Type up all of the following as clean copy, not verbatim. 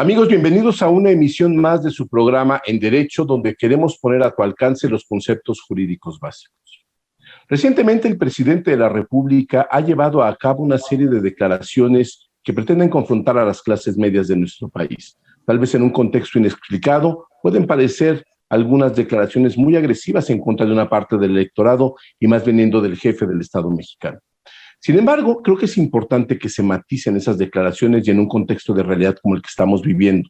Amigos, bienvenidos a una emisión más de su programa En Derecho, donde queremos poner a tu alcance los conceptos jurídicos básicos. Recientemente, el presidente de la República ha llevado a cabo una serie de declaraciones que pretenden confrontar a las clases medias de nuestro país. Tal vez en un contexto inexplicado, pueden parecer algunas declaraciones muy agresivas en contra de una parte del electorado y más viniendo del jefe del Estado mexicano. Sin embargo, creo que es importante que se maticen esas declaraciones y en un contexto de realidad como el que estamos viviendo.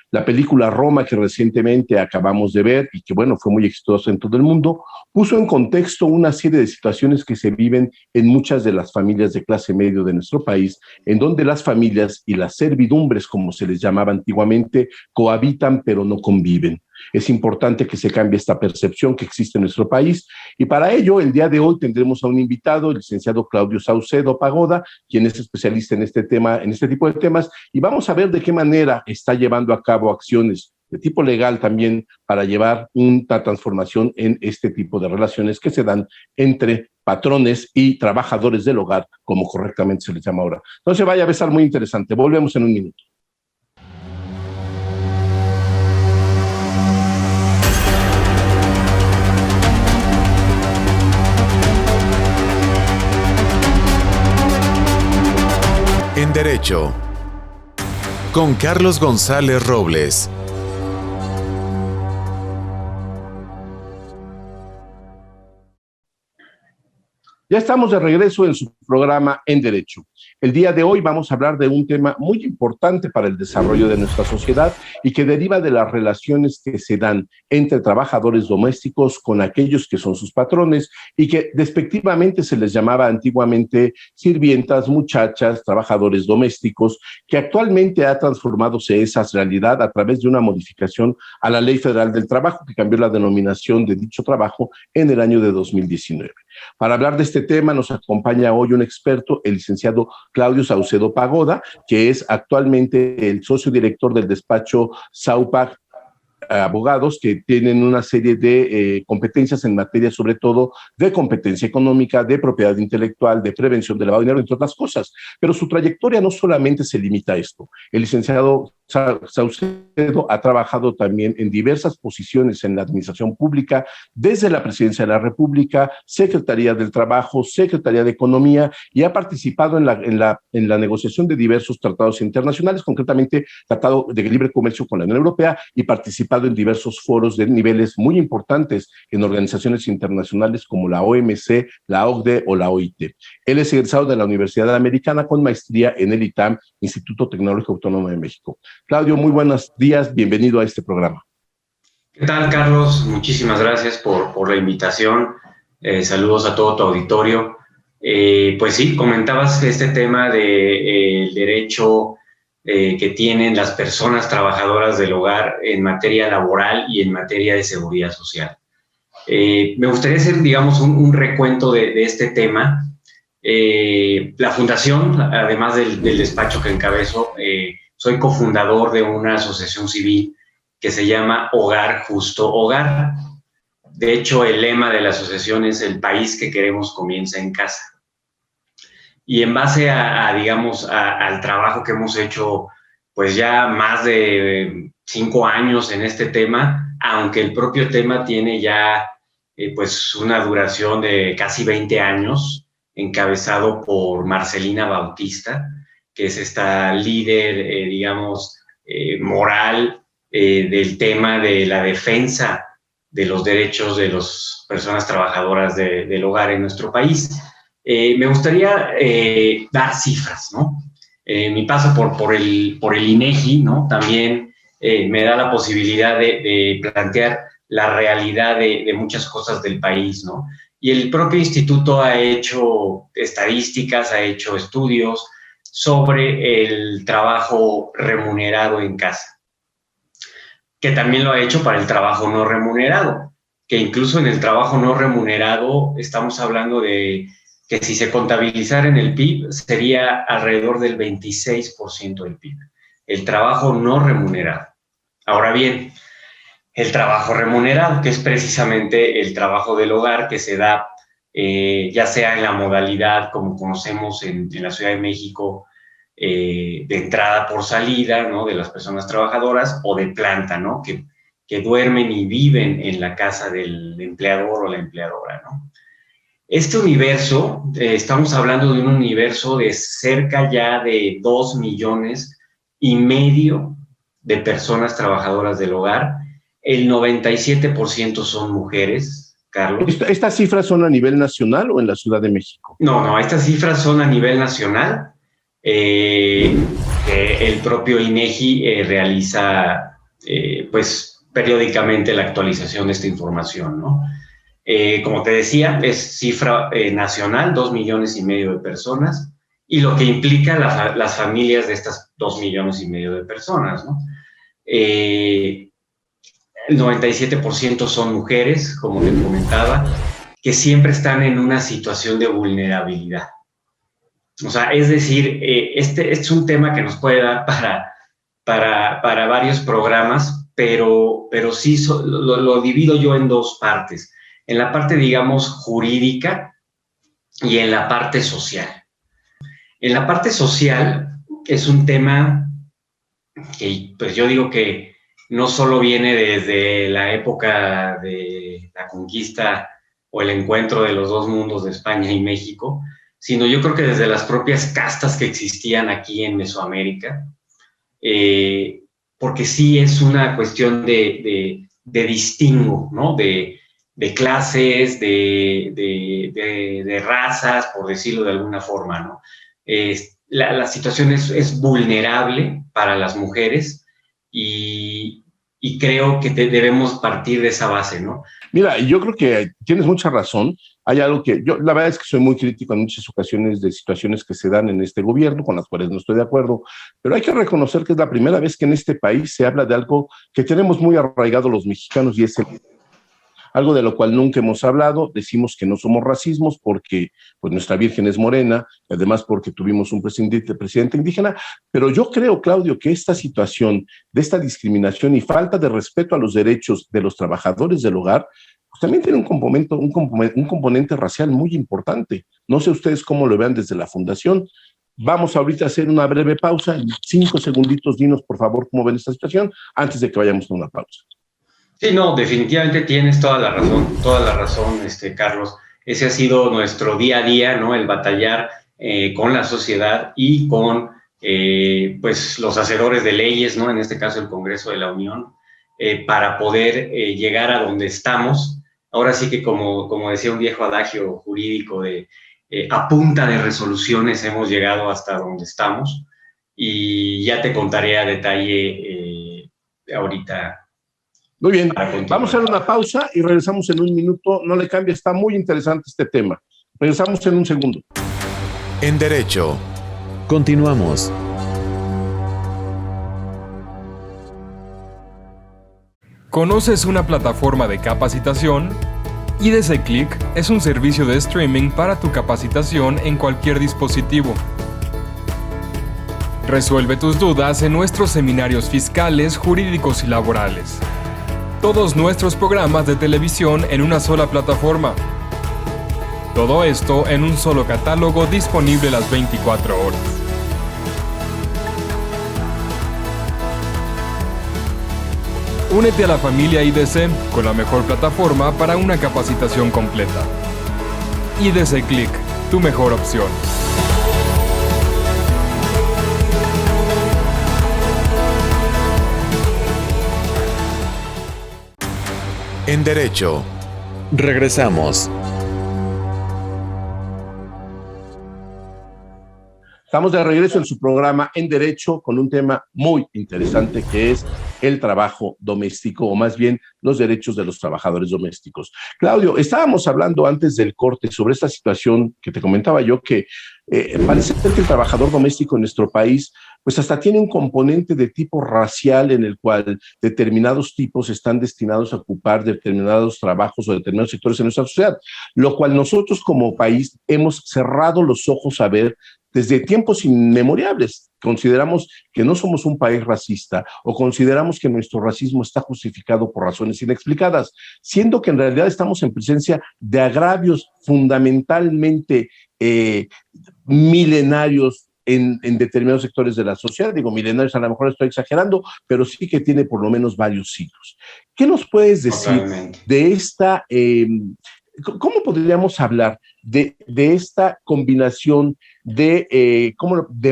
La película Roma, que recientemente acabamos de ver y que, bueno, fue muy exitosa en todo el mundo, puso en contexto una serie de situaciones que se viven en muchas de las familias de clase media de nuestro país, en donde las familias y las servidumbres, como se les llamaba antiguamente, cohabitan pero no conviven. Es importante que se cambie esta percepción que existe en nuestro país y para ello el día de hoy tendremos a un invitado, el licenciado Claudio Saucedo Pagoda, quien es especialista en este tema, en este tipo de temas, y vamos a ver de qué manera está llevando a cabo acciones de tipo legal también para llevar una transformación en este tipo de relaciones que se dan entre patrones y trabajadores del hogar, como correctamente se les llama ahora. No se vaya a besar, muy interesante. Volvemos en un minuto. En Derecho, con Carlos González Robles. Ya estamos de regreso en su programa En Derecho. El día de hoy vamos a hablar de un tema muy importante para el desarrollo de nuestra sociedad y que deriva de las relaciones que se dan entre trabajadores domésticos con aquellos que son sus patrones y que despectivamente se les llamaba antiguamente sirvientas, muchachas, trabajadores domésticos, que actualmente ha transformadose esa realidad a través de una modificación a la Ley Federal del Trabajo que cambió la denominación de dicho trabajo en el año de 2019. Para hablar de este tema nos acompaña hoy un experto, el licenciado Claudio Saucedo Pagoda, que es actualmente el socio director del despacho Saupac Abogados, que tienen una serie de competencias en materia, sobre todo de competencia económica, de propiedad intelectual, de prevención de lavado de dinero, entre otras cosas. Pero su trayectoria no solamente se limita a esto. El licenciado Saucedo ha trabajado también en diversas posiciones en la administración pública, desde la Presidencia de la República, Secretaría del Trabajo, Secretaría de Economía, y ha participado en la negociación de diversos tratados internacionales, concretamente Tratado de Libre Comercio con la Unión Europea, y participado en diversos foros de niveles muy importantes en organizaciones internacionales como la OMC, la OCDE o la OIT. Él es egresado de la Universidad Americana con maestría en el ITAM, Instituto Tecnológico Autónomo de México. Claudio, muy buenos días, bienvenido a este programa. ¿Qué tal, Carlos? Muchísimas gracias por la invitación. Saludos a todo tu auditorio. Pues sí, comentabas este tema del derecho que tienen las personas trabajadoras del hogar en materia laboral y en materia de seguridad social. Me gustaría hacer, digamos, un recuento de este tema. La fundación, además del despacho que encabezo, soy cofundador de una asociación civil que se llama Hogar Justo Hogar. De hecho, el lema de la asociación es "El país que queremos comienza en casa". Y en base al trabajo que hemos hecho, pues ya más de 5 años en este tema, aunque el propio tema tiene ya pues una duración de casi 20 años, encabezado por Marcelina Bautista, que es esta líder, moral del tema de la defensa de los derechos de las personas trabajadoras del hogar en nuestro país. Me gustaría dar cifras, ¿no? Mi paso por el INEGI, ¿no? También me da la posibilidad de plantear la realidad de muchas cosas del país, ¿no? Y el propio instituto ha hecho estadísticas, ha hecho estudios sobre el trabajo remunerado en casa, que también lo ha hecho para el trabajo no remunerado, que incluso en el trabajo no remunerado estamos hablando de que si se contabilizara en el PIB sería alrededor del 26% del PIB, el trabajo no remunerado. Ahora bien, el trabajo remunerado, que es precisamente el trabajo del hogar que se da ya sea en la modalidad como conocemos en la Ciudad de México, de entrada por salida, ¿no?, de las personas trabajadoras, o de planta, ¿no?, que duermen y viven en la casa del empleador o la empleadora, ¿no? Este universo, estamos hablando de un universo de cerca ya de 2,5 millones de personas trabajadoras del hogar. El 97% son mujeres, Carlos. ¿Estas cifras son a nivel nacional o en la Ciudad de México? No, estas cifras son a nivel nacional. El propio INEGI realiza, pues, periódicamente la actualización de esta información, ¿no? Como te decía, es cifra nacional, 2,5 millones de personas, y lo que implica las familias de estas 2,5 millones de personas, ¿no? El 97% son mujeres, como te comentaba, que siempre están en una situación de vulnerabilidad. O sea, es decir, este es un tema que nos puede dar para varios programas, pero sí lo divido yo en dos partes. En la parte, digamos, jurídica y en la parte social. En la parte social es un tema que, pues, yo digo que no solo viene desde la época de la conquista o el encuentro de los dos mundos de España y México, sino yo creo que desde las propias castas que existían aquí en Mesoamérica, porque sí es una cuestión de distingo, ¿no?, de clases, de razas, por decirlo de alguna forma, ¿no? La situación es vulnerable para las mujeres y creo que debemos partir de esa base, ¿no? Mira, yo creo que tienes mucha razón. Hay algo que yo, la verdad es que soy muy crítico en muchas ocasiones de situaciones que se dan en este gobierno, con las cuales no estoy de acuerdo, pero hay que reconocer que es la primera vez que en este país se habla de algo que tenemos muy arraigado los mexicanos, y es algo de lo cual nunca hemos hablado. Decimos que no somos racismos porque, pues, nuestra Virgen es morena, además porque tuvimos un presidente indígena, pero yo creo, Claudio, que esta situación de esta discriminación y falta de respeto a los derechos de los trabajadores del hogar, pues también tiene un componente racial muy importante. No sé ustedes cómo lo vean desde la Fundación. Vamos ahorita a hacer una breve pausa. En 5 segunditos, dinos, por favor, cómo ven esta situación antes de que vayamos a una pausa. Sí, no, definitivamente tienes toda la razón, Carlos. Ese ha sido nuestro día a día, ¿no? El batallar con la sociedad y con, pues, los hacedores de leyes, ¿no? En este caso, el Congreso de la Unión, para poder llegar a donde estamos. Ahora sí que, como decía un viejo adagio jurídico, a punta de resoluciones hemos llegado hasta donde estamos, y ya te contaré a detalle ahorita. Muy bien, vamos a hacer una pausa y regresamos en un minuto. No le cambie, está muy interesante este tema. Regresamos en un segundo. En Derecho. Continuamos. ¿Conoces una plataforma de capacitación? IDC Click es un servicio de streaming para tu capacitación en cualquier dispositivo. Resuelve tus dudas en nuestros seminarios fiscales, jurídicos y laborales. Todos nuestros programas de televisión en una sola plataforma. Todo esto en un solo catálogo disponible las 24 horas. Únete a la familia IDC con la mejor plataforma para una capacitación completa. IDC Click, tu mejor opción. En Derecho. Regresamos. Estamos de regreso en su programa En Derecho con un tema muy interesante que es el trabajo doméstico, o más bien los derechos de los trabajadores domésticos. Claudio, estábamos hablando antes del corte sobre esta situación que te comentaba yo, que parece ser que el trabajador doméstico en nuestro país pues hasta tiene un componente de tipo racial en el cual determinados tipos están destinados a ocupar determinados trabajos o determinados sectores en nuestra sociedad, lo cual nosotros como país hemos cerrado los ojos a ver desde tiempos inmemorables. Consideramos que no somos un país racista o consideramos que nuestro racismo está justificado por razones inexplicadas, siendo que en realidad estamos en presencia de agravios fundamentalmente milenarios, en determinados sectores de la sociedad. Digo, millenarios, a lo mejor estoy exagerando, pero sí que tiene por lo menos varios siglos. ¿Qué nos puedes decir Totalmente. de esta, cómo podríamos hablar de esta combinación de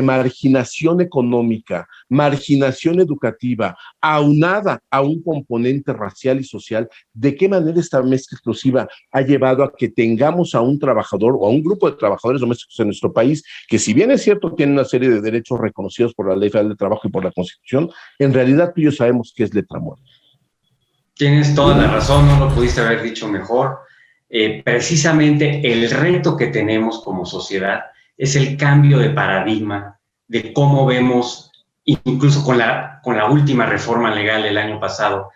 marginación económica, marginación educativa, aunada a un componente racial y social? ¿De qué manera esta mezcla explosiva ha llevado a que tengamos a un trabajador o a un grupo de trabajadores domésticos en nuestro país que, si bien es cierto, tienen una serie de derechos reconocidos por la Ley Federal de Trabajo y por la Constitución, en realidad tú y yo sabemos que es letra muerta? Tienes toda la razón, no lo pudiste haber dicho mejor. Precisamente el reto que tenemos como sociedad es el cambio de paradigma de cómo vemos, incluso con la última reforma legal del año pasado,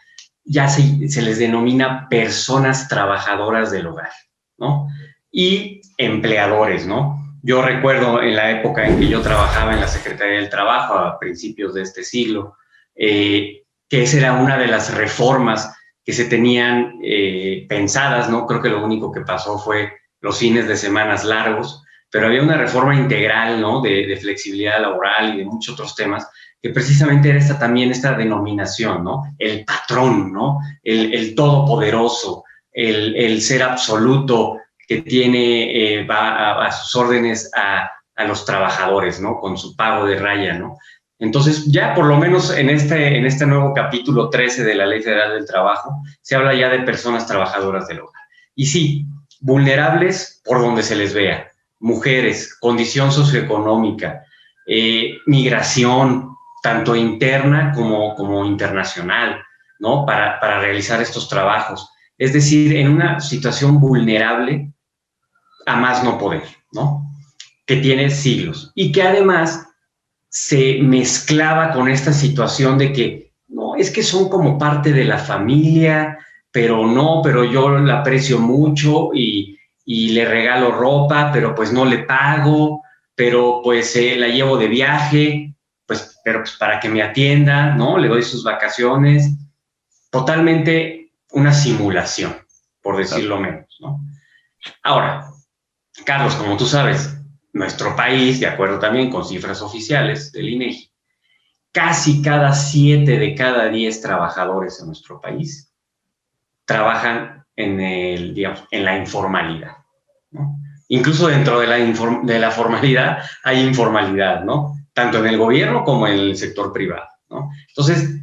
ya se les denomina personas trabajadoras del hogar, ¿no? Y empleadores, ¿no? Yo recuerdo en la época en que yo trabajaba en la Secretaría del Trabajo, a principios de este siglo, que esa era una de las reformas que se tenían pensadas, ¿no? Creo que lo único que pasó fue los fines de semanas largos, pero había una reforma integral, ¿no? De flexibilidad laboral y de muchos otros temas, que precisamente era también esta denominación, ¿no? El patrón, ¿no? El todopoderoso, el ser absoluto que tiene, va a sus órdenes a los trabajadores, ¿no? Con su pago de raya, ¿no? Entonces, ya por lo menos en este nuevo capítulo 13 de la Ley Federal del Trabajo, se habla ya de personas trabajadoras del hogar. Y sí, vulnerables por donde se les vea, mujeres, condición socioeconómica, migración, tanto interna como internacional, ¿no? Para realizar estos trabajos. Es decir, en una situación vulnerable a más no poder, ¿no? Que tiene siglos y que además se mezclaba con esta situación de que, no, es que son como parte de la familia, pero yo la aprecio mucho y le regalo ropa, pero pues no le pago, pero pues la llevo de viaje, pero pues para que me atienda, ¿no? Le doy sus vacaciones. Totalmente una simulación, por decirlo menos, ¿no? Ahora, Carlos, como tú sabes, nuestro país, de acuerdo también con cifras oficiales del INEGI, casi cada 7 de cada 10 trabajadores en nuestro país trabajan en la informalidad, ¿no? Incluso dentro de la formalidad hay informalidad, ¿no? Tanto en el gobierno como en el sector privado, ¿no? Entonces,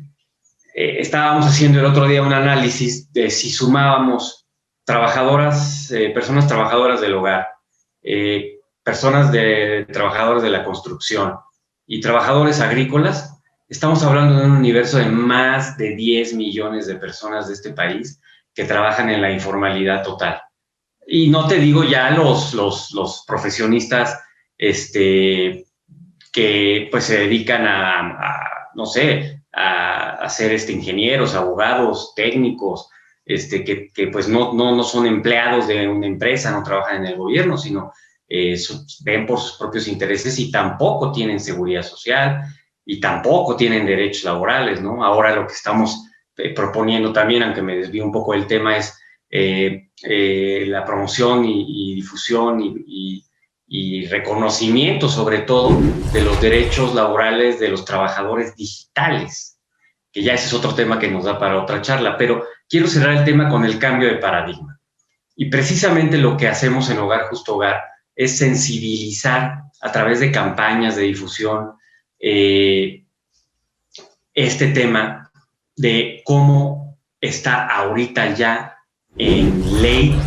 estábamos haciendo el otro día un análisis de si sumábamos personas trabajadoras del hogar, personas trabajadores de la construcción y trabajadores agrícolas, estamos hablando de un universo de más de 10 millones de personas de este país que trabajan en la informalidad total. Y no te digo ya los profesionistas que pues se dedican no sé, a ser ingenieros, abogados, técnicos, que pues no son empleados de una empresa, no trabajan en el gobierno, sino ven por sus propios intereses y tampoco tienen seguridad social y tampoco tienen derechos laborales, ¿no? Ahora lo que estamos proponiendo también, aunque me desvío un poco del tema, es la promoción y difusión y reconocimiento, sobre todo, de los derechos laborales de los trabajadores digitales, que ya ese es otro tema que nos da para otra charla, pero quiero cerrar el tema con el cambio de paradigma. Y precisamente lo que hacemos en Hogar Justo Hogar es sensibilizar a través de campañas de difusión este tema de cómo está ahorita ya en ley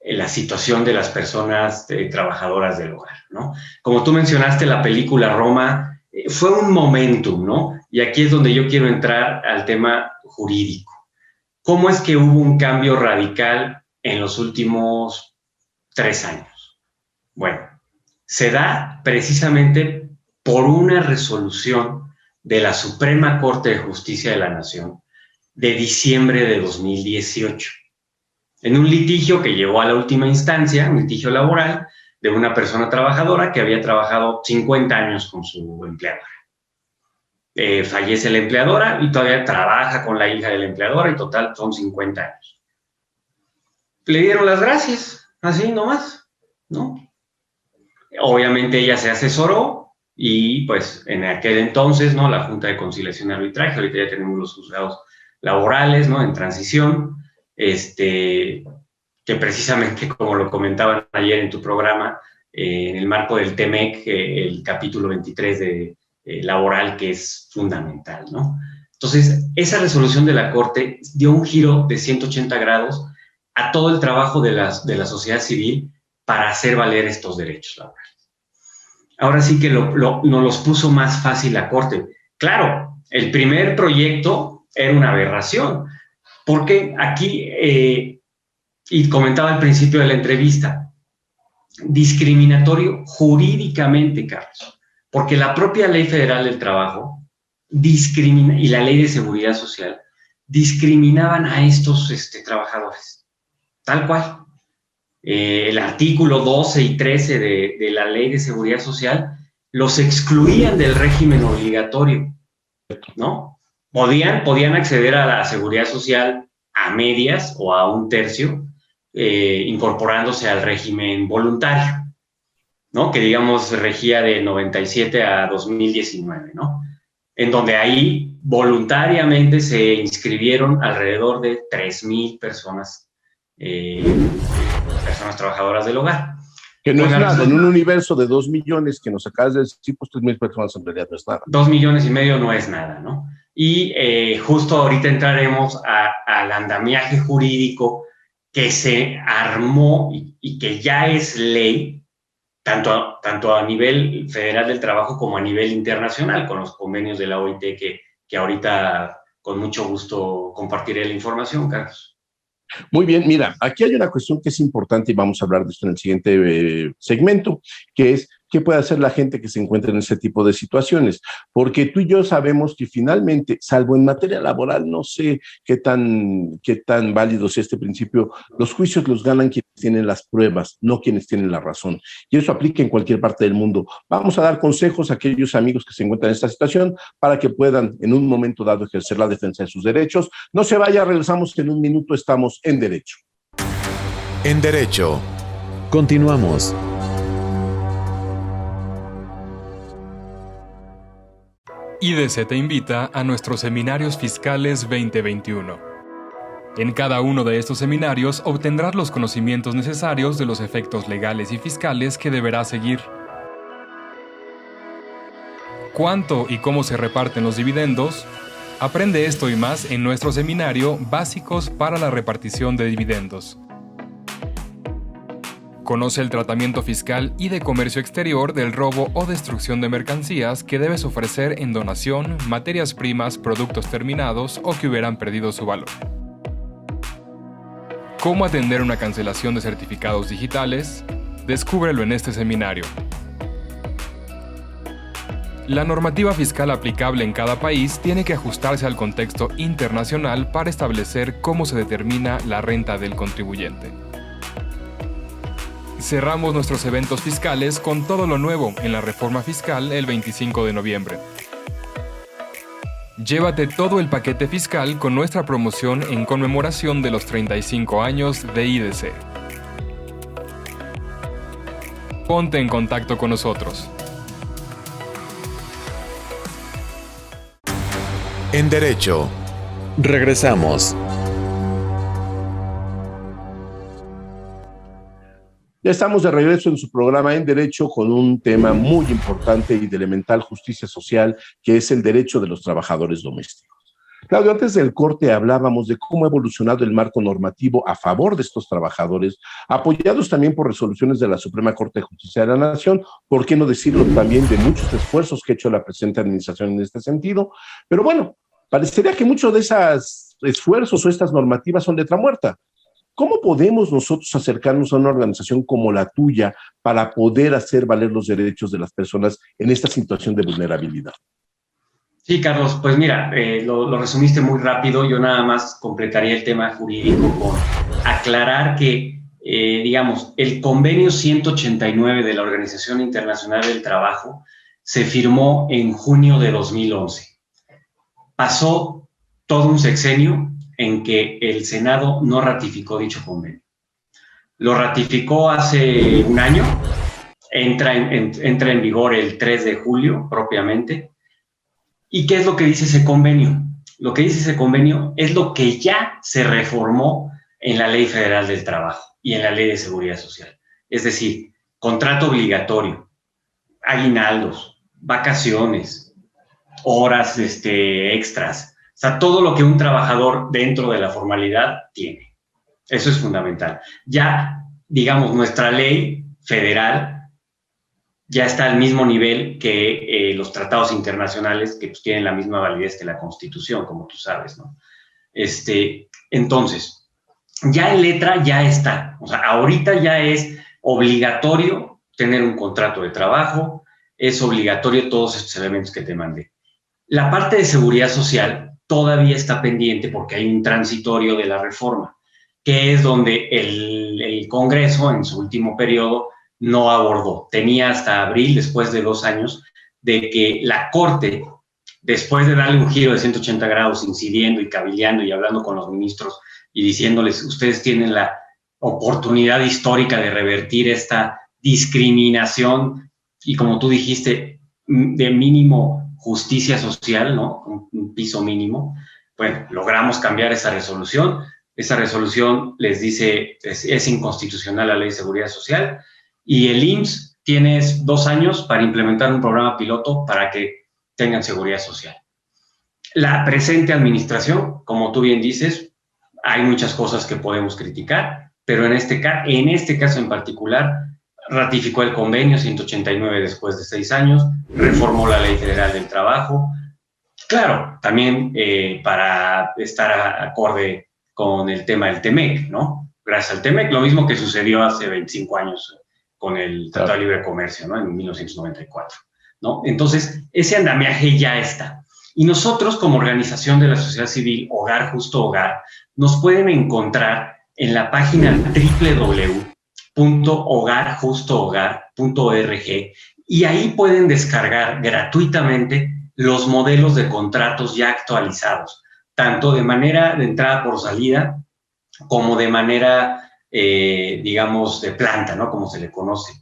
la situación de las personas trabajadoras del hogar, ¿no? Como tú mencionaste, la película Roma fue un momentum, ¿no? Y aquí es donde yo quiero entrar al tema jurídico. ¿Cómo es que hubo un cambio radical en los últimos 3 años? Bueno, se da precisamente por una resolución de la Suprema Corte de Justicia de la Nación de diciembre de 2018. En un litigio que llegó a la última instancia, un litigio laboral de una persona trabajadora que había trabajado 50 años con su empleadora. Fallece la empleadora y todavía trabaja con la hija de la empleadora y total son 50 años. Le dieron las gracias, así nomás, ¿no? Obviamente ella se asesoró y pues en aquel entonces, ¿no? La Junta de Conciliación y Arbitraje, ahorita ya tenemos los juzgados laborales, ¿no? En transición, que precisamente, como lo comentaban ayer en tu programa, en el marco del TEMEC, el capítulo 23 de laboral, que es fundamental, ¿no? Entonces, esa resolución de la Corte dio un giro de 180 grados a todo el trabajo de la sociedad civil para hacer valer estos derechos laborales. Ahora sí que nos los puso más fácil la Corte. Claro, el primer proyecto era una aberración, porque aquí, y comentaba al principio de la entrevista, discriminatorio jurídicamente, Carlos, porque la propia Ley Federal del Trabajo discrimina, y la Ley de Seguridad Social discriminaban a estos trabajadores, tal cual. El artículo 12 y 13 de la Ley de Seguridad Social los excluían del régimen obligatorio, ¿no? Podían acceder a la seguridad social a medias o a un tercio, incorporándose al régimen voluntario, ¿no? Que digamos regía de 97 a 2019, ¿no? En donde ahí voluntariamente se inscribieron alrededor de 3,000 personas trabajadoras del hogar. Que no es nada, en un universo de 2 millones que nos acabas de decir, pues 3,000 personas en realidad no es nada. 2,5 millones no es nada, ¿no? Y justo ahorita entraremos al andamiaje jurídico que se armó y que ya es ley, tanto a nivel federal del trabajo como a nivel internacional, con los convenios de la OIT que ahorita con mucho gusto compartiré la información, Carlos. Muy bien, mira, aquí hay una cuestión que es importante y vamos a hablar de esto en el siguiente segmento, que es qué puede hacer la gente que se encuentra en ese tipo de situaciones, porque tú y yo sabemos que finalmente, salvo en materia laboral, no sé qué tan válido es este principio, los juicios los ganan quienes tienen las pruebas, no quienes tienen la razón, y eso aplica en cualquier parte del mundo. Vamos a dar consejos a aquellos amigos que se encuentran en esta situación para que puedan en un momento dado ejercer la defensa de sus derechos. No se vaya, regresamos en un minuto, estamos en Derecho. En Derecho, continuamos. IDC te invita a nuestros seminarios fiscales 2021. En cada uno de estos seminarios obtendrás los conocimientos necesarios de los efectos legales y fiscales que deberás seguir. ¿Cuánto y cómo se reparten los dividendos? Aprende esto y más en nuestro seminario Básicos para la repartición de dividendos. Conoce el tratamiento fiscal y de comercio exterior del robo o destrucción de mercancías que debes ofrecer en donación, materias primas, productos terminados o que hubieran perdido su valor. ¿Cómo atender una cancelación de certificados digitales? Descúbrelo en este seminario. La normativa fiscal aplicable en cada país tiene que ajustarse al contexto internacional para establecer cómo se determina la renta del contribuyente. Cerramos nuestros eventos fiscales con todo lo nuevo en la reforma fiscal el 25 de noviembre. Llévate todo el paquete fiscal con nuestra promoción en conmemoración de los 35 años de IDC. Ponte en contacto con nosotros. En Derecho, regresamos. Ya estamos de regreso en su programa En Derecho con un tema muy importante y de elemental justicia social, que es el derecho de los trabajadores domésticos. Claudio, antes del corte hablábamos de cómo ha evolucionado el marco normativo a favor de estos trabajadores, apoyados también por resoluciones de la Suprema Corte de Justicia de la Nación, por qué no decirlo también de muchos esfuerzos que ha hecho la presente administración en este sentido. Pero bueno, parecería que muchos de esos esfuerzos o estas normativas son letra muerta. ¿Cómo podemos nosotros acercarnos a una organización como la tuya para poder hacer valer los derechos de las personas en esta situación de vulnerabilidad? Sí, Carlos, pues mira, lo resumiste muy rápido. Yo nada más completaría el tema jurídico con aclarar que, digamos, el convenio 189 de la Organización Internacional del Trabajo se firmó en junio de 2011. Pasó todo un sexenio en que el Senado no ratificó dicho convenio. Lo ratificó hace un año entra en vigor el 3 de julio propiamente. ¿Y qué es lo que dice ese convenio? Lo que dice ese convenio es lo que ya se reformó en la Ley Federal del Trabajo y en la Ley de Seguridad Social. Es decir, contrato obligatorio, aguinaldos, vacaciones, horas extras, o sea, todo lo que un trabajador dentro de la formalidad tiene. Eso es fundamental. Ya, digamos, nuestra ley federal ya está al mismo nivel que los tratados internacionales, que pues, tienen la misma validez que la Constitución, como tú sabes, ¿no? Entonces, ya en letra ya está. O sea, ahorita ya es obligatorio tener un contrato de trabajo, es obligatorio todos estos elementos que te mandé. La parte de seguridad social todavía está pendiente porque hay un transitorio de la reforma, que es donde el Congreso, en su último periodo, no abordó. Tenía hasta abril, después de 2 años, de que la Corte, después de darle un giro de 180 grados, incidiendo y cabildeando y hablando con los ministros y diciéndoles, ustedes tienen la oportunidad histórica de revertir esta discriminación y, como tú dijiste, de mínimo justicia social, ¿no? Un piso mínimo. Bueno, logramos cambiar esa resolución. Esa resolución les dice, es inconstitucional la Ley de Seguridad Social, y el IMSS tiene 2 años para implementar un programa piloto para que tengan seguridad social. La presente administración, como tú bien dices, hay muchas cosas que podemos criticar, pero en este caso en particular, ratificó el convenio 189 después de 6 años, reformó la Ley Federal del Trabajo, claro, también para estar acorde con el tema del TEMEC, ¿no? Gracias al TEMEC, lo mismo que sucedió hace 25 años con el Tratado de Libre Comercio, ¿no? En 1994, ¿no? Entonces, ese andamiaje ya está. Y nosotros, como organización de la sociedad civil, Hogar Justo Hogar, nos pueden encontrar en la página www.hogarjustohogar.org, y ahí pueden descargar gratuitamente los modelos de contratos ya actualizados, tanto de manera de entrada por salida, como de manera, digamos, de planta, ¿no? Como se le conoce.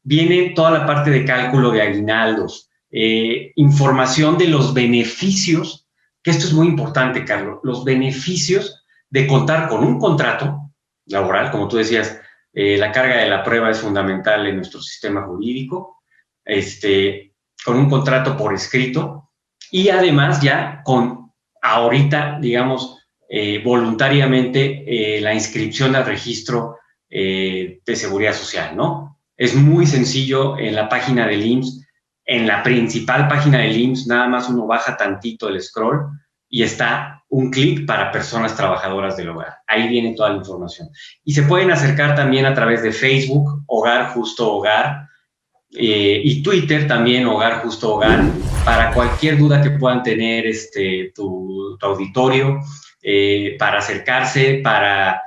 Viene toda la parte de cálculo de aguinaldos, información de los beneficios, que esto es muy importante, Carlos, los beneficios de contar con un contrato laboral, como tú decías, la carga de la prueba es fundamental en nuestro sistema jurídico, con un contrato por escrito, y además ya con ahorita, digamos, voluntariamente la inscripción al registro de seguridad social, ¿no? Es muy sencillo en la página del IMSS, en la principal página del IMSS, nada más uno baja tantito el scroll y está un clic para personas trabajadoras del hogar. Ahí viene toda la información. Y se pueden acercar también a través de Facebook, Hogar Justo Hogar, y Twitter también, Hogar Justo Hogar, para cualquier duda que puedan tener tu auditorio, para acercarse, para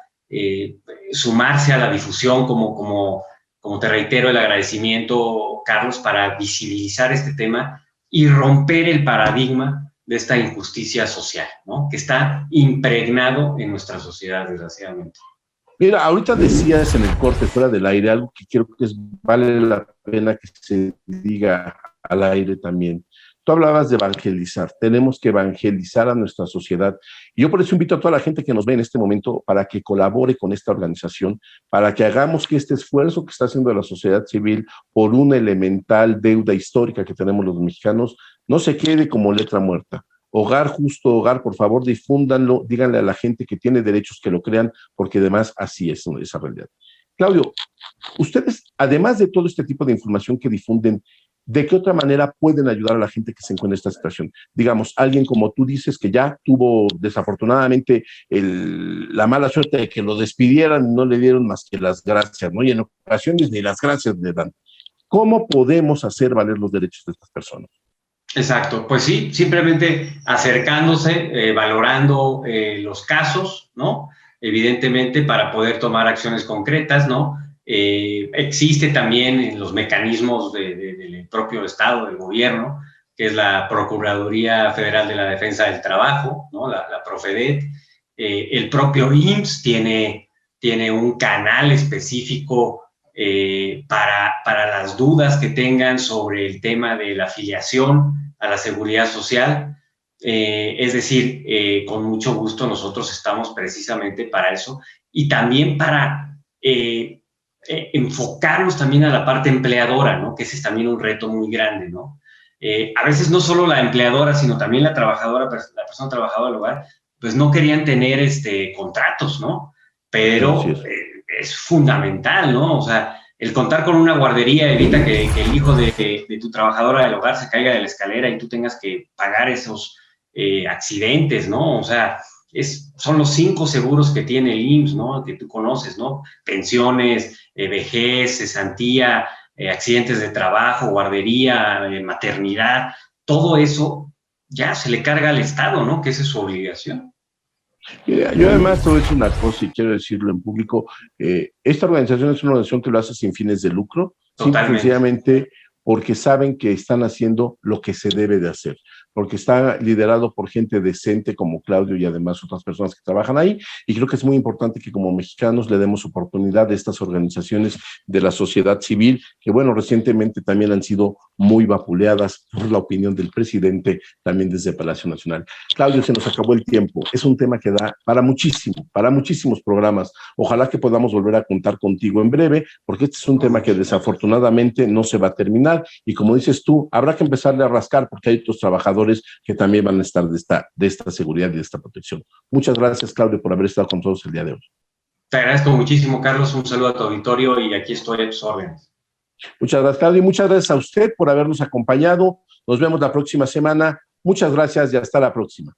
sumarse a la difusión, como te reitero el agradecimiento, Carlos, para visibilizar este tema y romper el paradigma de esta injusticia social, ¿no? Que está impregnado en nuestra sociedad, desgraciadamente. Mira, ahorita decías en el corte fuera del aire algo que creo que vale la pena que se diga al aire también. Tú hablabas de evangelizar, tenemos que evangelizar a nuestra sociedad. Y yo por eso invito a toda la gente que nos ve en este momento para que colabore con esta organización, para que hagamos que este esfuerzo que está haciendo la sociedad civil por una elemental deuda histórica que tenemos los mexicanos no se quede como letra muerta. Hogar Justo Hogar, por favor, difúndanlo, díganle a la gente que tiene derechos que lo crean, porque además así es esa realidad. Claudio, ustedes, además de todo este tipo de información que difunden, ¿de qué otra manera pueden ayudar a la gente que se encuentra en esta situación? Digamos, alguien como tú dices que ya tuvo desafortunadamente la mala suerte de que lo despidieran y no le dieron más que las gracias, ¿no? Y en ocasiones ni las gracias le dan. ¿Cómo podemos hacer valer los derechos de estas personas? Exacto, pues sí, simplemente acercándose, valorando los casos, ¿no? Evidentemente para poder tomar acciones concretas, ¿no? Existe también los mecanismos del propio Estado, del gobierno, que es la Procuraduría Federal de la Defensa del Trabajo, ¿no? La Profedet. El propio IMSS tiene un canal específico para las dudas que tengan sobre el tema de la afiliación a la seguridad social. Es decir, con mucho gusto nosotros estamos precisamente para eso y también para enfocarnos también a la parte empleadora, ¿no? Que ese es también un reto muy grande, ¿no? A veces no solo la empleadora, sino también la trabajadora, la persona trabajadora del hogar, pues no querían tener contratos, ¿no? Pero es fundamental, ¿no? O sea, el contar con una guardería evita que el hijo de tu trabajadora del hogar se caiga de la escalera y tú tengas que pagar esos accidentes, ¿no? O sea, son los 5 seguros que tiene el IMSS, ¿no? Que tú conoces, ¿no? Pensiones, vejez, cesantía, accidentes de trabajo, guardería, maternidad, todo eso ya se le carga al Estado, ¿no? Que esa es su obligación. Yo además te voy a decir una cosa y quiero decirlo en público. Esta organización es una organización que lo hace sin fines de lucro, sencillamente porque saben que están haciendo lo que se debe de hacer, porque está liderado por gente decente como Claudio y además otras personas que trabajan ahí, y creo que es muy importante que como mexicanos le demos oportunidad a estas organizaciones de la sociedad civil, que bueno, recientemente también han sido muy vapuleadas por la opinión del presidente, también desde Palacio Nacional. Claudio, se nos acabó el tiempo, es un tema que da para muchísimos programas, ojalá que podamos volver a contar contigo en breve, porque este es un tema que desafortunadamente no se va a terminar, y como dices tú, habrá que empezarle a rascar porque hay otros trabajadores que también van a estar de esta seguridad y de esta protección. Muchas gracias, Claudio, por haber estado con nosotros el día de hoy. Te agradezco muchísimo, Carlos, un saludo a tu auditorio y aquí estoy a tus órdenes. Muchas gracias, Claudio, y muchas gracias a usted por habernos acompañado. Nos vemos la próxima semana. Muchas gracias y hasta la próxima.